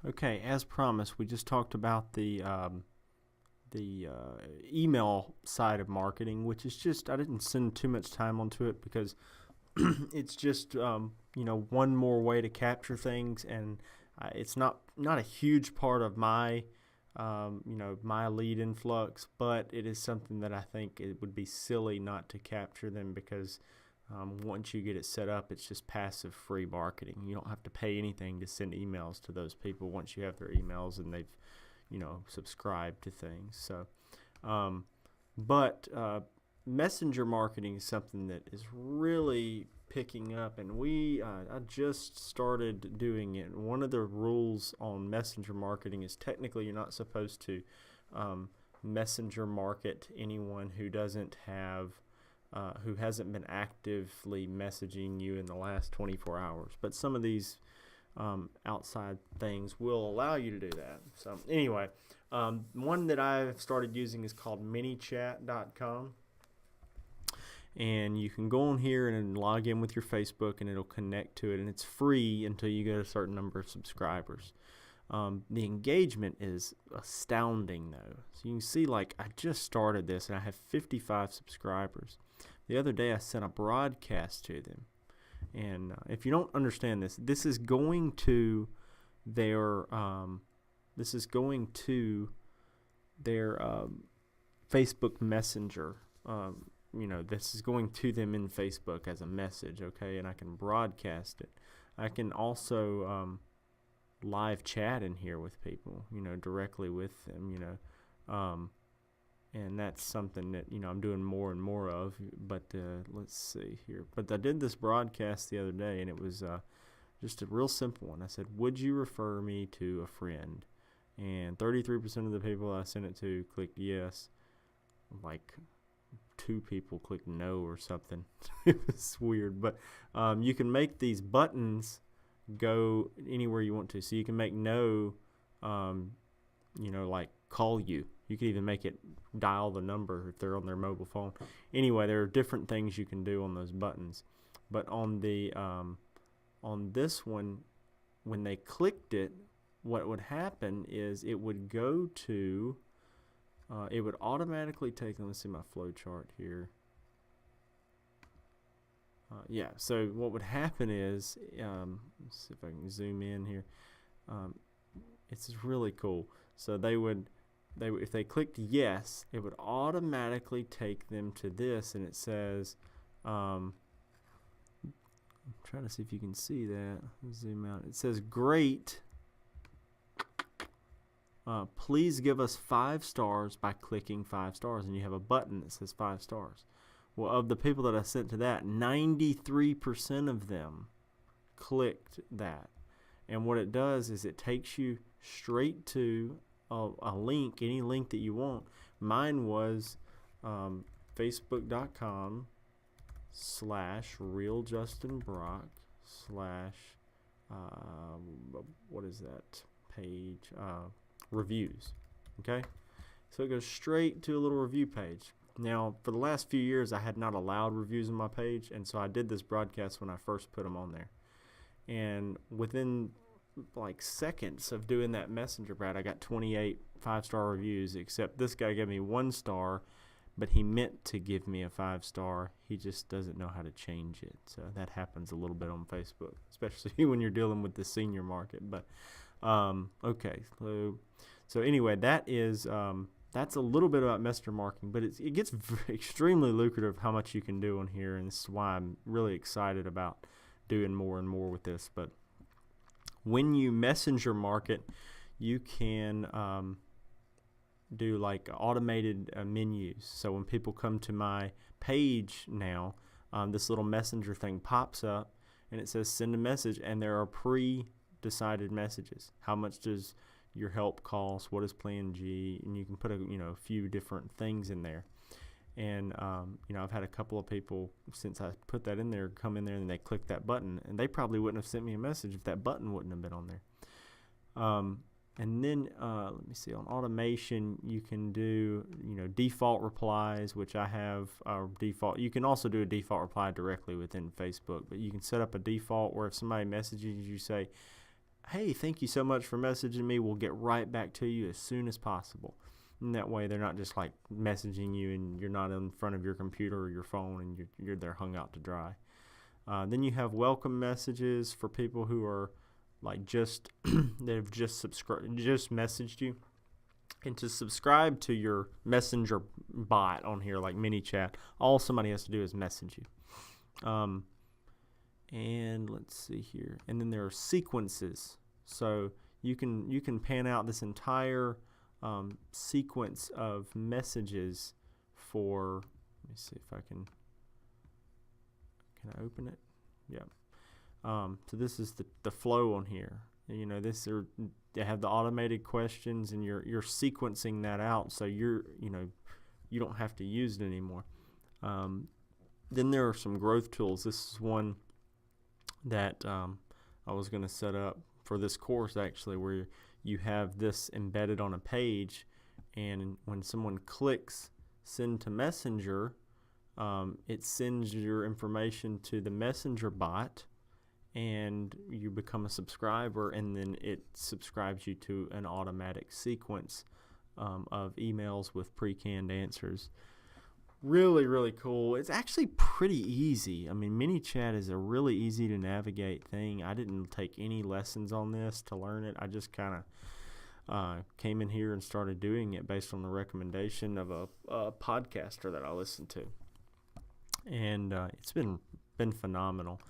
Okay, as promised, we just talked about the email side of marketing, which is just I didn't spend too much time onto it because it's just one more way to capture things, and it's not a huge part of my my lead influx, but it is something that I think it would be silly not to capture them because once you get it set up, it's just passive free marketing. You don't have to pay anything to send emails to those people once you have their emails and they've subscribed to things. So, but messenger marketing is something that is really picking up, and I just started doing it. One of the rules on messenger marketing is technically you're not supposed to messenger market anyone who doesn't have who hasn't been actively messaging you in the last 24 hours. But some of these outside things will allow you to do that. So anyway, one that I've started using is called minichat.com. And you can go on here and log in with your Facebook, and it'll connect to it, and it's free until you get a certain number of subscribers. The engagement is astounding, though. So you can see, like, I just started this, and I have 55 subscribers. The other day, I sent a broadcast to them. And if you don't understand this, this is going to their Facebook Messenger. This is going to them in Facebook as a message, okay? And I can broadcast it. I can also live chat in here with people, directly with them, and that's something that, I'm doing more and more of. But let's see here. But I did this broadcast the other day, and it was just a real simple one. I said, would you refer me to a friend? And 33% of the people I sent it to clicked yes. Like 2 people clicked no or something. It was weird. But you can make these buttons go anywhere you want to. So you can make no, like call you. You can even make it dial the number if they're on their mobile phone. Anyway, there are different things you can do on those buttons. But on the on this one, when they clicked it, what would happen is it would go to it would automatically take, let's see my flow chart here. So what would happen is, let's see if I can zoom in here. It's really cool. So if they clicked yes, it would automatically take them to this, and it says, I'm trying to see if you can see that. Zoom out. It says, great. Please give us 5 stars by clicking 5 stars, and you have a button that says 5 stars. Well, of the people that I sent to that, 93% of them clicked that. And what it does is it takes you straight to a link, any link that you want. Mine was facebook.com/realjustinbrock/ what is that page? Reviews. Okay, so it goes straight to a little review page. Now, for the last few years, I had not allowed reviews on my page, and so I did this broadcast when I first put them on there. And within like seconds of doing that messenger, Brad, I got 28 5-star reviews, except this guy gave me 1 star, but he meant to give me a 5-star. He just doesn't know how to change it. So that happens a little bit on Facebook, especially when you're dealing with the senior market. But okay, so anyway, that's a little bit about messenger marketing, but it gets extremely lucrative how much you can do on here, and this is why I'm really excited about doing more and more with this. But when you messenger market, you can do like automated menus. So when people come to my page now, this little messenger thing pops up, and it says send a message, and there are pre-decided messages. How much does your help cost? What is Plan G? And you can put a few different things in there. And I've had a couple of people, since I put that in there, come in there and they click that button, and they probably wouldn't have sent me a message if that button wouldn't have been on there. And then let me see, on automation, you can do default replies, which I have default. You can also do a default reply directly within Facebook, but you can set up a default where if somebody messages you, say, hey, thank you so much for messaging me. We'll get right back to you as soon as possible. And that way they're not just like messaging you and you're not in front of your computer or your phone and you're there hung out to dry. Then you have welcome messages for people who are like they've just messaged you. And to subscribe to your messenger bot on here, like ManyChat, all somebody has to do is message you. And let's see here. And then there are sequences. So you can pan out this entire sequence of messages for, let me see if I can I open it? Yeah. So this is the flow on here. You know, they have the automated questions, and you're sequencing that out, so you don't have to use it anymore. Then there are some growth tools. This is one that I was going to set up for this course, actually, where you have this embedded on a page, and when someone clicks send to Messenger, it sends your information to the Messenger bot, and you become a subscriber, and then it subscribes you to an automatic sequence of emails with pre-canned answers. Really, really cool. It's actually pretty easy. I mean, ManyChat is a really easy to navigate thing. I didn't take any lessons on this to learn it. I just kind of came in here and started doing it based on the recommendation of a podcaster that I listened to. And it's been phenomenal.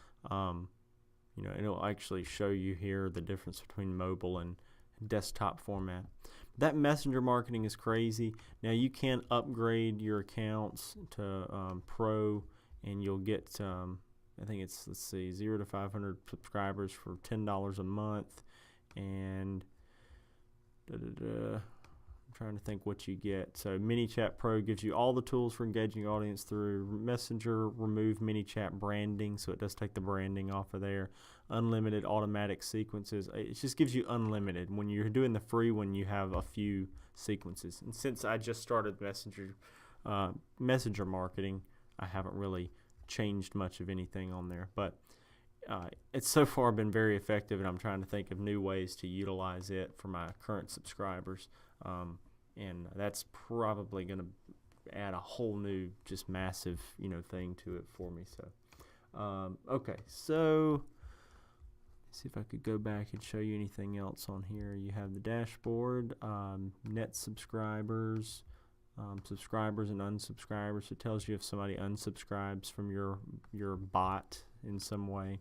It'll actually show you here the difference between mobile and desktop format. That messenger marketing is crazy. Now you can upgrade your accounts to Pro, and you'll get I think it's 0 to 500 subscribers for $10 a month, and I'm trying to think what you get. So ManyChat Pro gives you all the tools for engaging your audience through Messenger. Remove ManyChat branding, so it does take the branding off of there. Unlimited automatic sequences. It just gives you unlimited. When you're doing the free one, you have a few sequences. And since I just started Messenger marketing, I haven't really changed much of anything on there. But it's so far been very effective, and I'm trying to think of new ways to utilize it for my current subscribers. And that's probably going to add a whole new, just massive, thing to it for me. So, okay, so let's see if I could go back and show you anything else on here. You have the dashboard, net subscribers, subscribers and unsubscribers. It tells you if somebody unsubscribes from your bot in some way.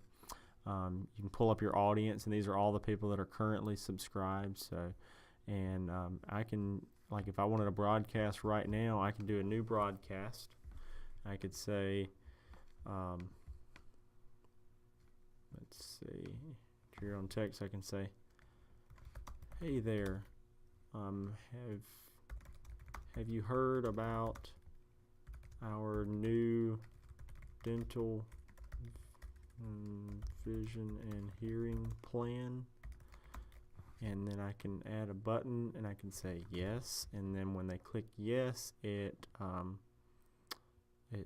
You can pull up your audience, and these are all the people that are currently subscribed. So, and I can, like, if I wanted a broadcast right now, I can do a new broadcast. I could say, let's see, if you're on text, I can say, hey there, have you heard about our new dental vision and hearing plan? And then I can add a button, and I can say yes, and then when they click yes, it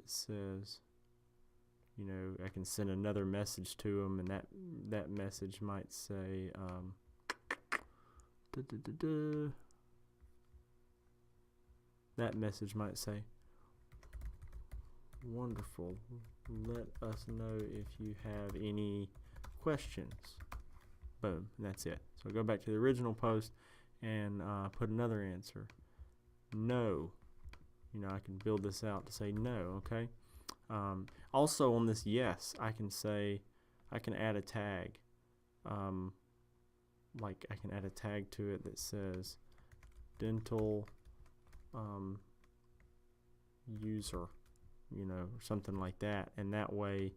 says, I can send another message to them, and that message might say that message might say, wonderful, let us know if you have any questions. Boom, and that's it. So go back to the original post and put another answer. No. I can build this out to say no, okay? Also on this yes, I can add a tag. Like I can add a tag to it that says dental user, or something like that. And that way,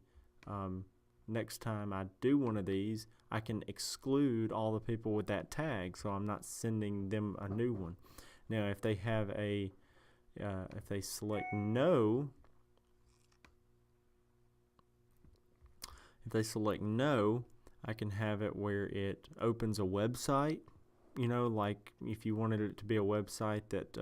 next time I do one of these, I can exclude all the people with that tag, so I'm not sending them a new one. Now, if they have if they select no, I can have it where it opens a website, like if you wanted it to be a website that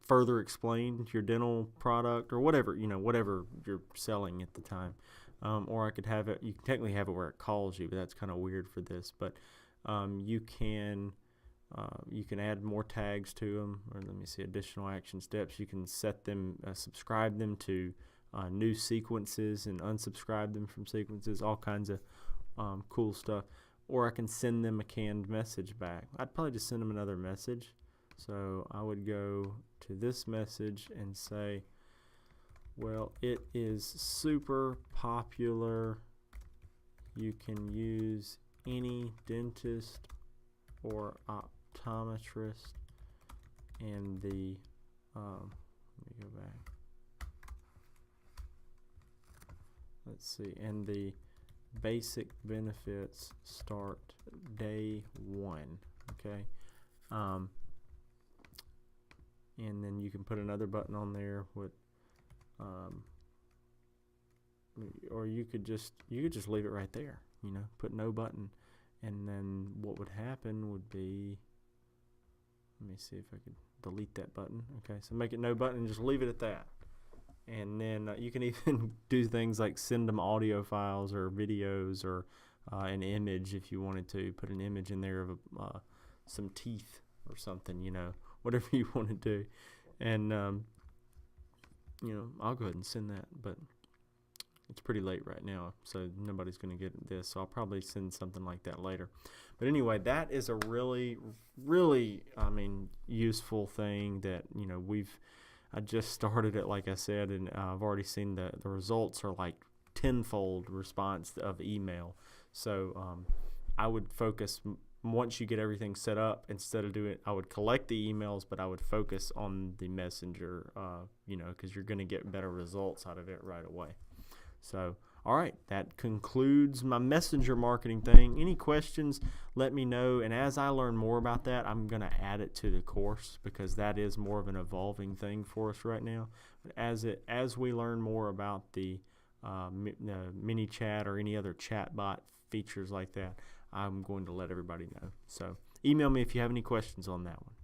further explained your dental product or whatever, whatever you're selling at the time. or I could have it, you can technically have it where it calls you, but that's kind of weird for this. But you can add more tags to them, or let me see, additional action steps. You can set them, subscribe them to new sequences and unsubscribe them from sequences, all kinds of cool stuff. Or I can send them a canned message back. I'd probably just send them another message. So I would go to this message and say, well, it is super popular. You can use any dentist or optometrist, and the let me go back. Let's see, and the basic benefits start day 1. Okay, and then you can put another button on there with, or you could just leave it right there. Put no button, and then what would happen would be, let me see if I could delete that button. Okay, so make it no button and just leave it at that. And then you can even do things like send them audio files or videos, or an image if you wanted to. Put an image in there of some teeth or something, whatever you want to do. And, I'll go ahead and send that, but it's pretty late right now, so nobody's going to get this, so I'll probably send something like that later. But anyway, that is a really, really, useful thing that, I just started it, like I said, and I've already seen the results are like tenfold response of email. So I would focus, once you get everything set up, instead of doing it, I would collect the emails, but I would focus on the messenger, because you're going to get better results out of it right away. So, all right, that concludes my messenger marketing thing. Any questions, let me know. And as I learn more about that, I'm going to add it to the course, because that is more of an evolving thing for us right now. But as we learn more about the mini chat or any other chatbot features like that, I'm going to let everybody know. So email me if you have any questions on that one.